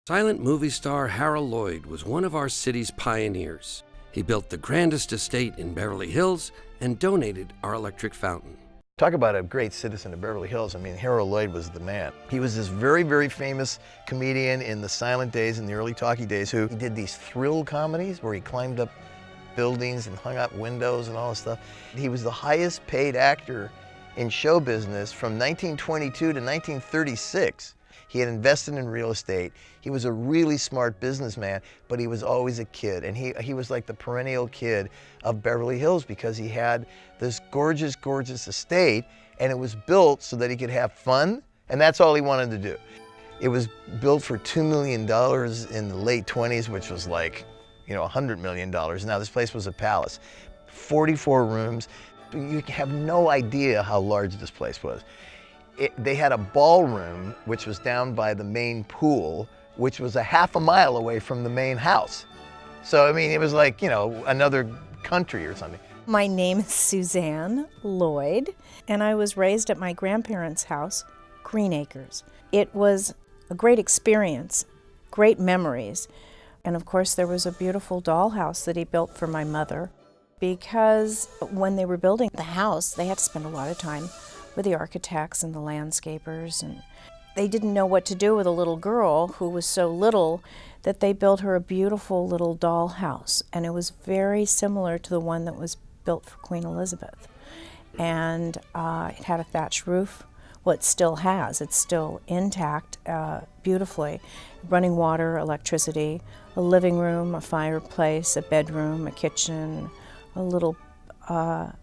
Silent movie star Harold Lloyd was one of our city's pioneers. He built the grandest estate in Beverly Hills and donated our electric fountain. Talk about a great citizen of Beverly Hills. I mean, Harold Lloyd was the man. He was this very, very famous comedian in the silent days, in the early talkie days, who he did these thrill comedies where he climbed up buildings and hung out windows and all this stuff. He was the highest paid actor in show business from 1922 to 1936. He had invested in real estate. He was a really smart businessman, but he was always a kid. And he was like the perennial kid of Beverly Hills because he had this gorgeous, gorgeous estate, and it was built so that he could have fun, and that's all he wanted to do. It was built for $2 million in the late 20s, which was like, $100 million. Now this place was a palace. 44 rooms. You have no idea how large this place was. They had a ballroom, which was down by the main pool, which was a half a mile away from the main house. So, I mean, it was like, another country or something. My name is Suzanne Lloyd, and I was raised at my grandparents' house, Green Acres. It was a great experience, great memories. And of course, there was a beautiful dollhouse that he built for my mother, because when they were building the house, they had to spend a lot of time with the architects and the landscapers, and they didn't know what to do with a little girl who was so little that they built her a beautiful little doll house, and it was very similar to the one that was built for Queen Elizabeth. And it had a thatched roof. Well, it still has. It's still intact beautifully. Running water, electricity, a living room, a fireplace, a bedroom, a kitchen, a little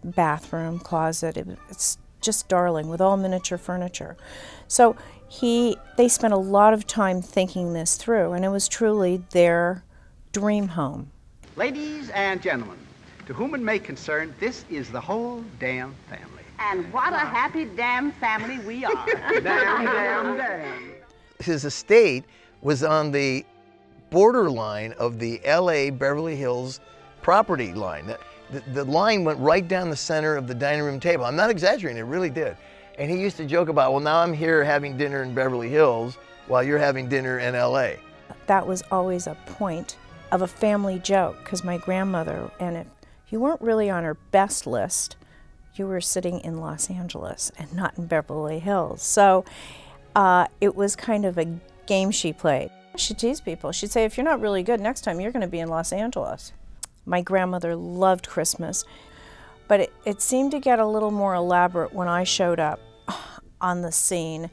bathroom, closet. It's just darling, with all miniature furniture. So they spent a lot of time thinking this through, and it was truly their dream home. Ladies and gentlemen, to whom it may concern, this is the whole damn family. And what a happy damn family we are. Damn. His estate was on the borderline of the LA Beverly Hills property line. The line went right down the center of the dining room table. I'm not exaggerating, it really did. And he used to joke about, well, now I'm here having dinner in Beverly Hills while you're having dinner in LA. That was always a point of a family joke, because my grandmother, and if you weren't really on her best list, you were sitting in Los Angeles and not in Beverly Hills. So it was kind of a game she played. She'd tease people. She'd say, if you're not really good, next time you're going to be in Los Angeles. My grandmother loved Christmas, but it seemed to get a little more elaborate when I showed up on the scene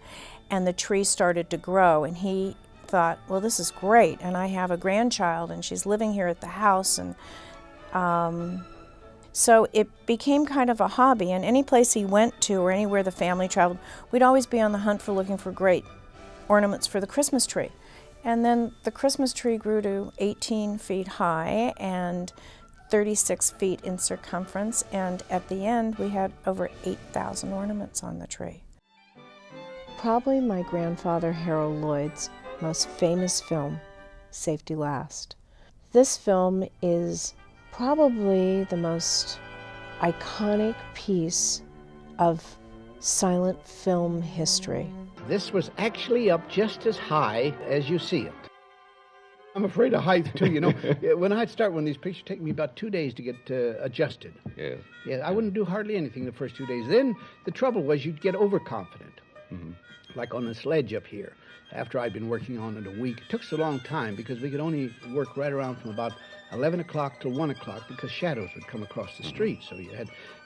and the tree started to grow, and he thought, well, this is great, and I have a grandchild and she's living here at the house, and so it became kind of a hobby, and any place he went to or anywhere the family traveled, we'd always be on the hunt for looking for great ornaments for the Christmas tree. And then the Christmas tree grew to 18 feet high and 36 feet in circumference, and at the end we had over 8,000 ornaments on the tree. Probably my grandfather Harold Lloyd's most famous film, Safety Last. This film is probably the most iconic piece of silent film history. This was actually up just as high as you see it. I'm afraid of height, too, When I'd start one of these pictures, it'd take me about 2 days to get adjusted. Yeah, I wouldn't do hardly anything the first 2 days. Then the trouble was you'd get overconfident, like on the sledge up here. After I'd been working on it a week, it took so long time because we could only work right around from about 11 o'clock to 1 o'clock because shadows would come across the street.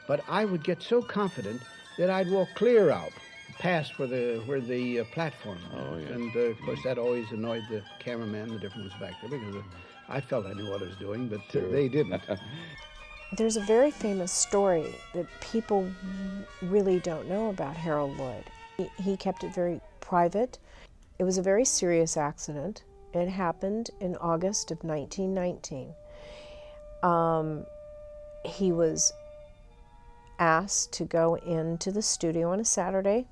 But I would get so confident that I'd walk clear out, past where the platform was. Oh, yeah. And of course that always annoyed the cameraman, the different ones back there, because I felt I knew what I was doing, but they didn't. There's a very famous story that people really don't know about Harold Lloyd. He kept it very private. It was a very serious accident. It happened in August of 1919. He was asked to go into the studio on a Saturday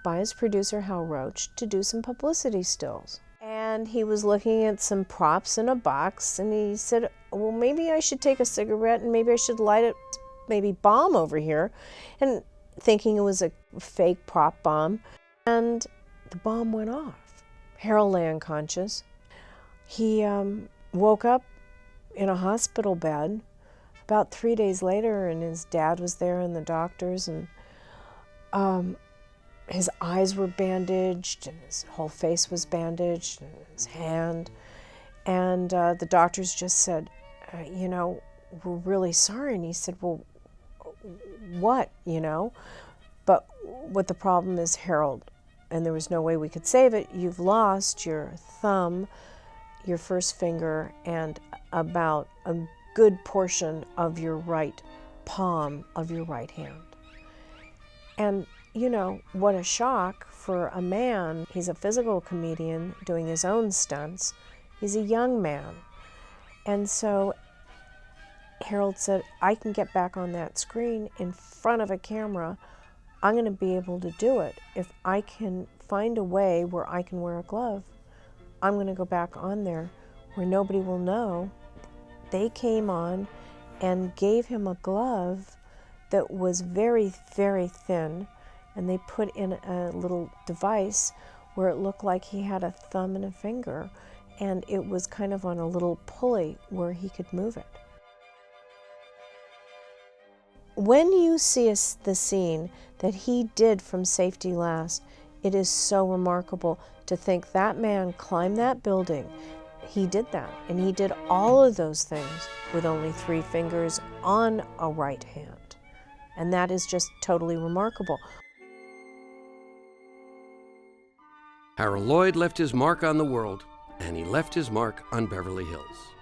by his producer, Hal Roach, to do some publicity stills. And he was looking at some props in a box, and he said, well, maybe I should take a cigarette and maybe I should light it, maybe bomb over here, and thinking it was a fake prop bomb. And the bomb went off. Harold lay unconscious. He woke up in a hospital bed about 3 days later, and his dad was there and the doctors, and his eyes were bandaged and his whole face was bandaged and his hand. And the doctors just said, you know, we're really sorry. And he said, well, what, you know? But what the problem is, Harold, and there was no way we could save it, you've lost your thumb, your first finger, and about a good portion of your right palm of your right hand. And, you know, what a shock for a man. He's a physical comedian doing his own stunts. He's a young man. And so Harold said, I can get back on that screen in front of a camera. I'm going to be able to do it. If I can find a way where I can wear a glove, I'm going to go back on there where nobody will know. They came on and gave him a glove that was very, very thin, and they put in a little device where it looked like he had a thumb and a finger, and it was kind of on a little pulley where he could move it. When you see the scene that he did from Safety Last, it is so remarkable to think that man climbed that building. He did that, and he did all of those things with only 3 fingers on a right hand. And that is just totally remarkable. Harold Lloyd left his mark on the world, and he left his mark on Beverly Hills.